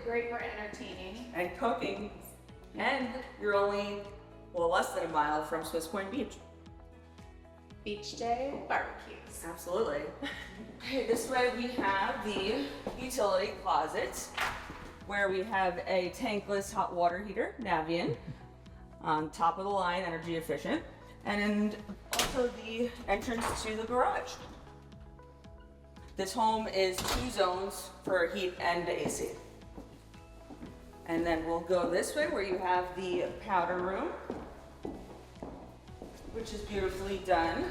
great for entertaining. And cooking. And you're only, well, less than a mile from Swiss Point Beach. Beach day barbecues. Absolutely. Okay, this way we have the utility closet where we have a tankless hot water heater, Navian, on top of the line, energy efficient, and also the entrance to the garage. This home is 2 zones for heat and AC. And then we'll go this way where you have the powder room, which is beautifully done.